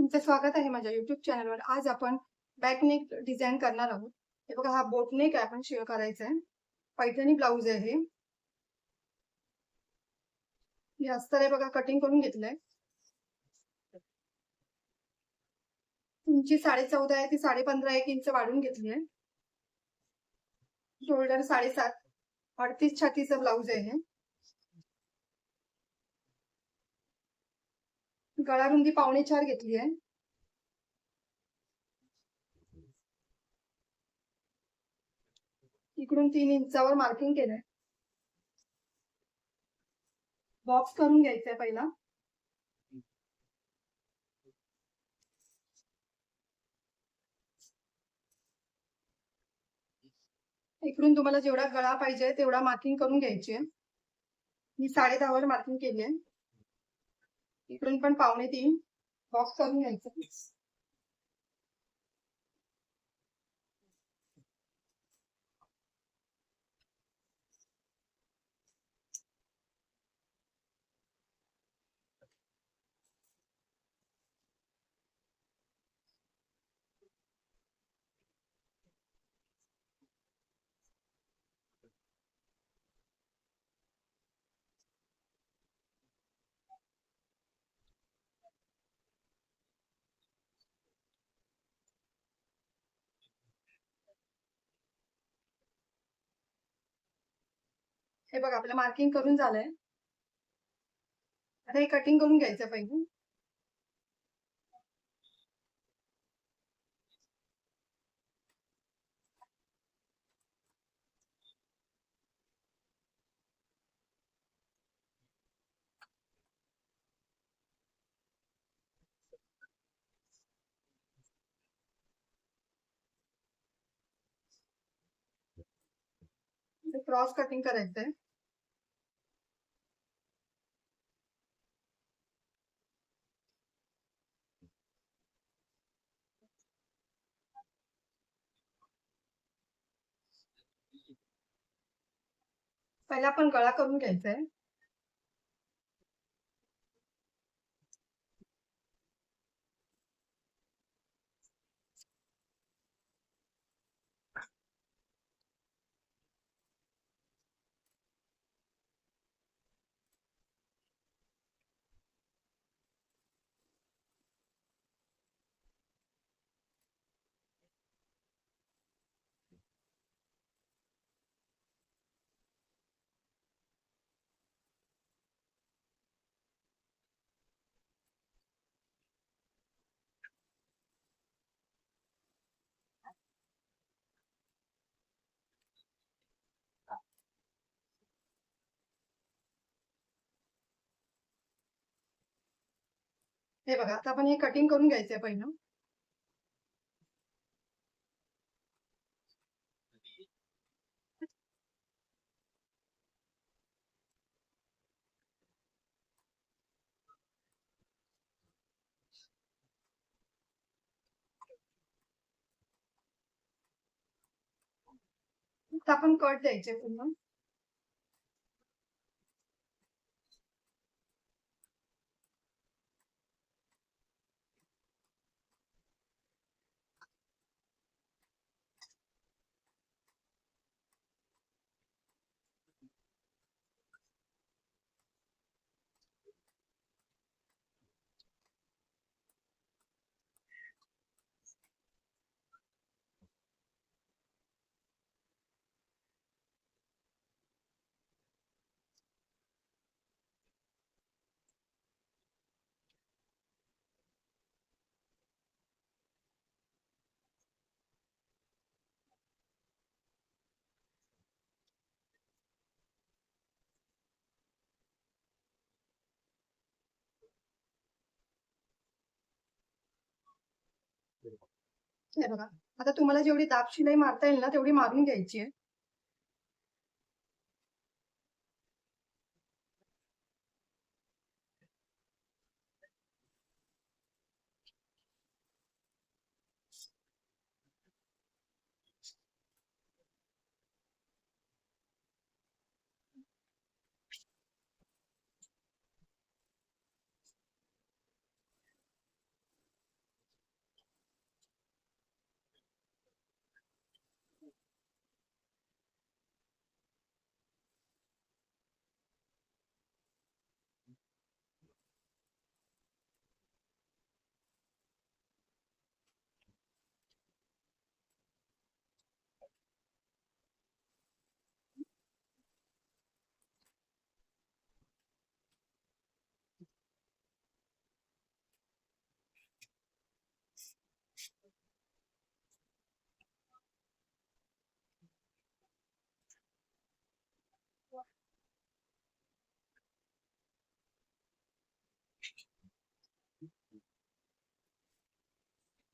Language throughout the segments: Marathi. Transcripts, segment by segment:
तुमचं स्वागत आहे माझ्या युट्यूब चॅनलवर. आज आपण बॅकनेक डिझाईन करणार आहोत. हे बघा, हा बोटनेक आपण शिव करायचा आहे. पैठणी ब्लाऊज आहे. हे अस्तर आहे बघा, कटिंग करून घेतलंय. तुमची 14.5 आहे ती 15.5 1 इंच वाढून घेतली आहे. शोल्डर 7.5 38 छातीचं ब्लाऊज आहे. गळा रुंदी 4.5 घेतली आहे. इकडून 3 इंचावर मार्किंग केलंय. बॉक्स करून घ्यायचंय पहिला. इकडून तुम्हाला जेवढा गळा पाहिजे तेवढा मार्किंग करून घ्यायची आहे. मी 10.5 वर मार्किंग केली आहे. इकडून पण 2.25 बॉक्स करून घ्यायचं. हे बघा, आपलं मार्किंग करून झालंय. आता हे कटिंग करून घ्यायचं पहिले. क्रॉस कटिंग करायचंय. पहिला आपण गळा करून घ्यायचाय. हे बघा, आता आपण हे कटिंग करून घ्यायचंय पहिलं. आता आपण कट द्यायचे पूर्ण. हे बघा, आता तुम्हाला जेवढी दाब शिलाई मारता येईल ना तेवढी मारून घ्यायची आहे.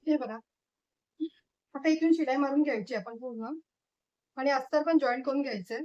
हे बघा, आता इथून शिलाई मारून घ्यायची आपण पूर्ण आणि अस्तर पण जॉईन करून घ्यायचंय.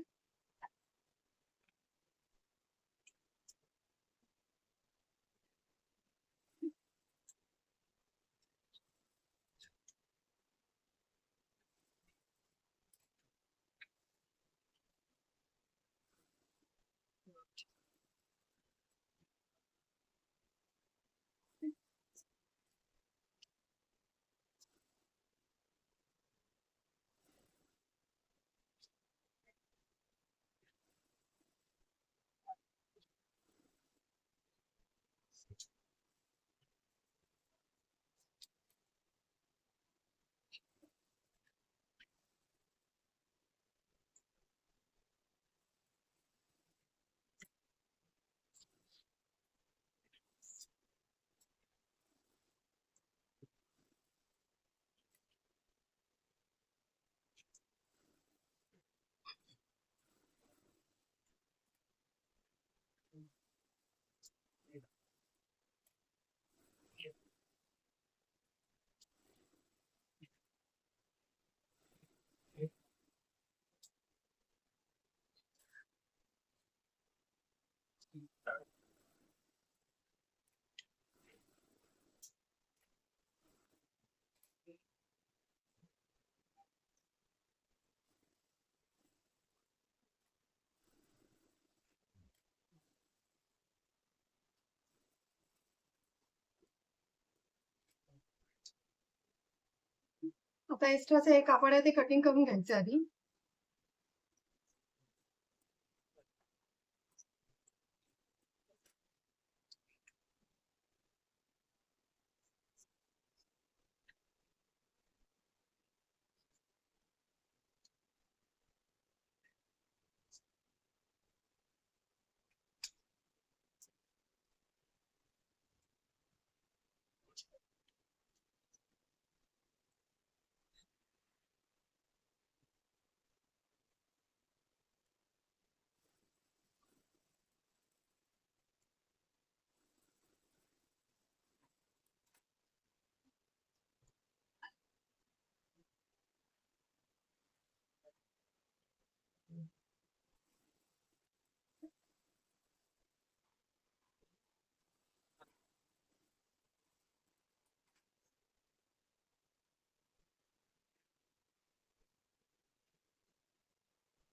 आता एक्स्ट्राचं हे कापड आहे ते कटिंग करून घ्यायचं आधी.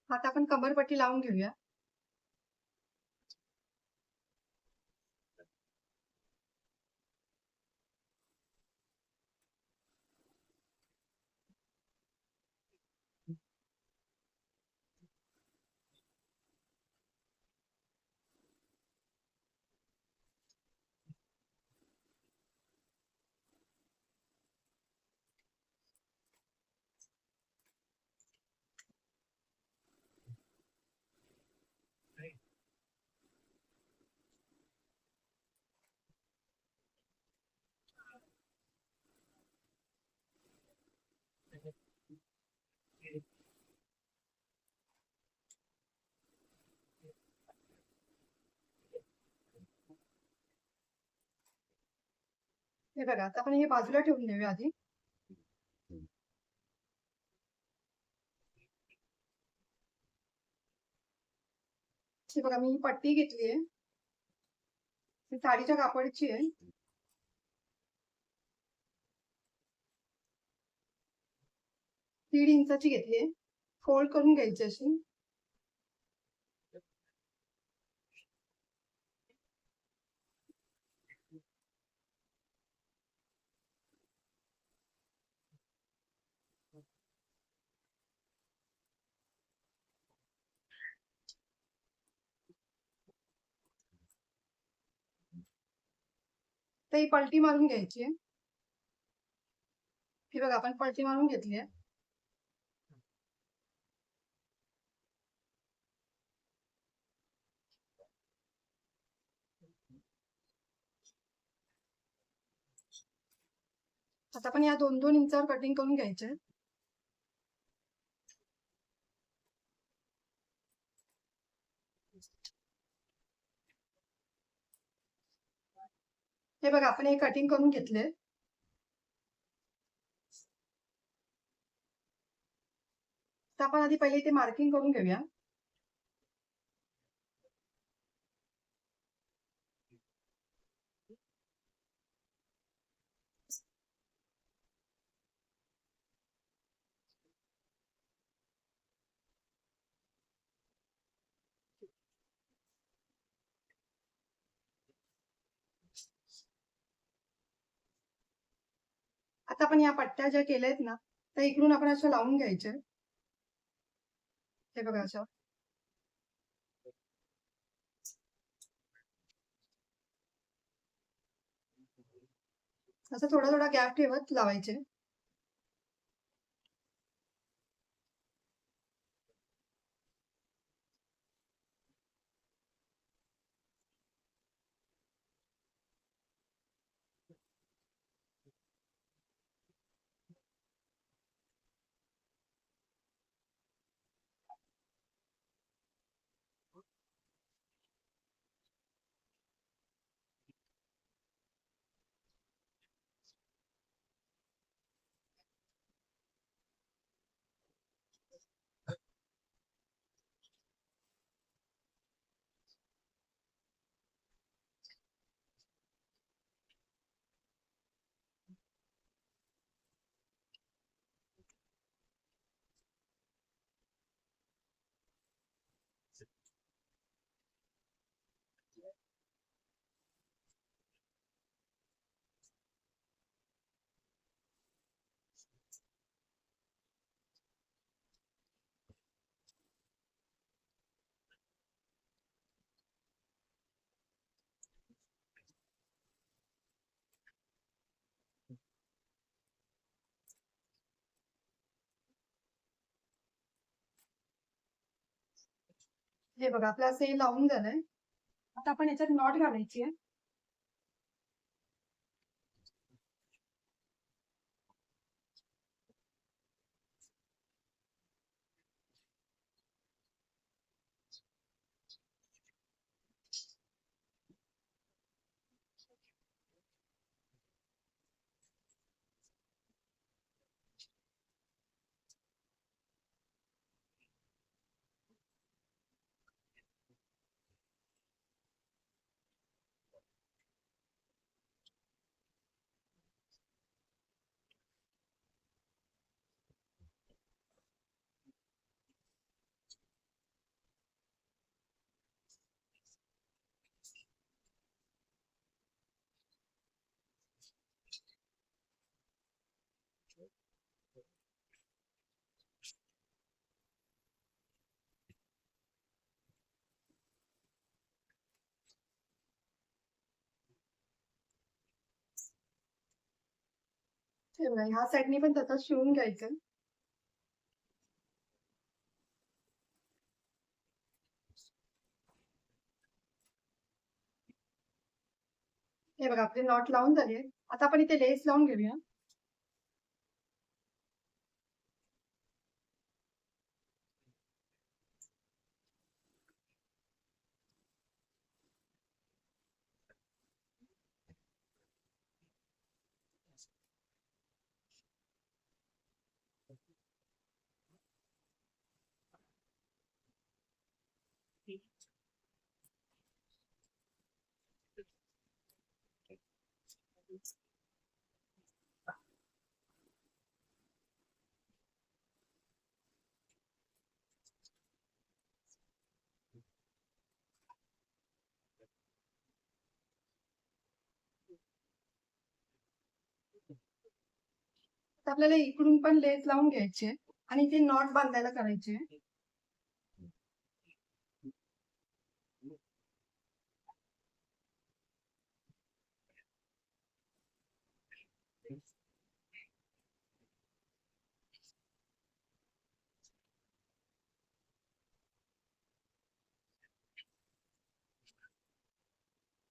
आता आपण कमरपट्टी लावून घेऊया. हे बघा, आता आपण हे बाजूला ठेवून देऊया आधी. हे बघा, मी ही पट्टी घेतली आहे, साडीच्या कापडची आहे. दीड इंचाची घेतली आहे. फोल्ड करून घ्यायची अशी. तर ही पलटी मारून घ्यायची आहे. ही बघा, आपण पलटी मारून घेतली आहे. आता आपण या 2-2 इंचावर कटिंग करून घ्यायचे. हे बघा, आपण हे कटिंग करून घेतले. तर आपण आधी पहिले इथे मार्किंग करून घेऊया. आता आपण या पट्ट्या ज्या केल्या आहेत ना, त्या इकडून आपण अशा लावून घ्यायच्या. हे बघा अशा. असं थोडा थोडा गॅप ठेवत लावायचे. हे बघा आपलं असं हे लावून झालंय. आता आपण याच्यात नॉट घालायची आहे. हे बघा ह्या साईडनी पण तसंच शिवून घ्यायचं. हे बघा आपले नॉट लावून झाले. आता आपण इथे लेस लावून घेऊया. आता आपल्याला इकडून पण लेस लावून घ्यायची आणि ते नॉट बांधायला करायचे.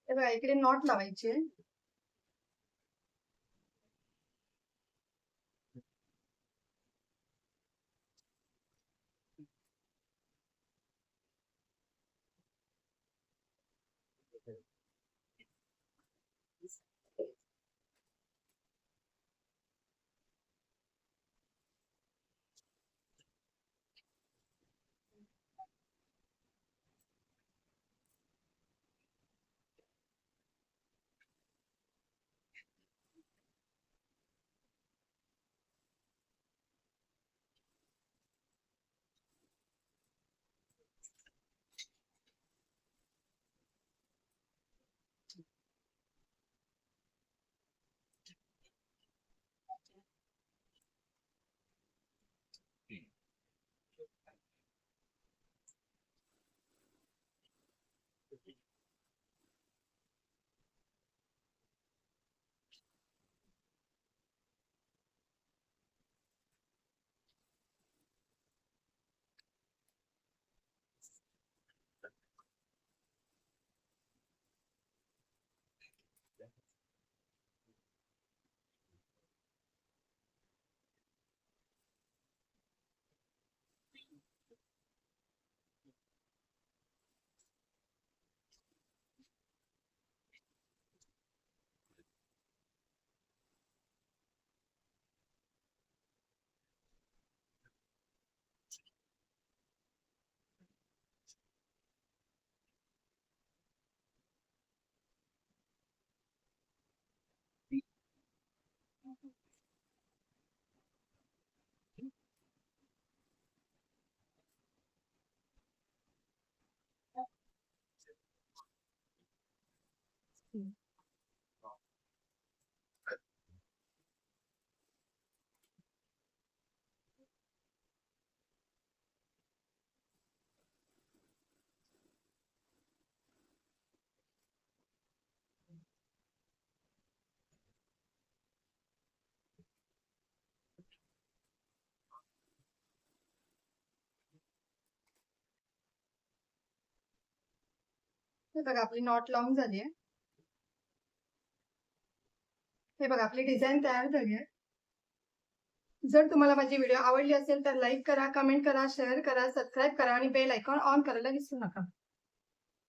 हे बघा इकडे नॉट लावायचे. हे बघा आपली नॉट लावून झाली आहे. हे बघा आपली डिझाईन तयार झाली आहे. जर तुम्हाला माझी व्हिडिओ आवडली असेल तर लाईक करा, कमेंट करा, शेअर करा, सबस्क्राईब करा आणि बेल आयकॉन ऑन करायला विसरू नका.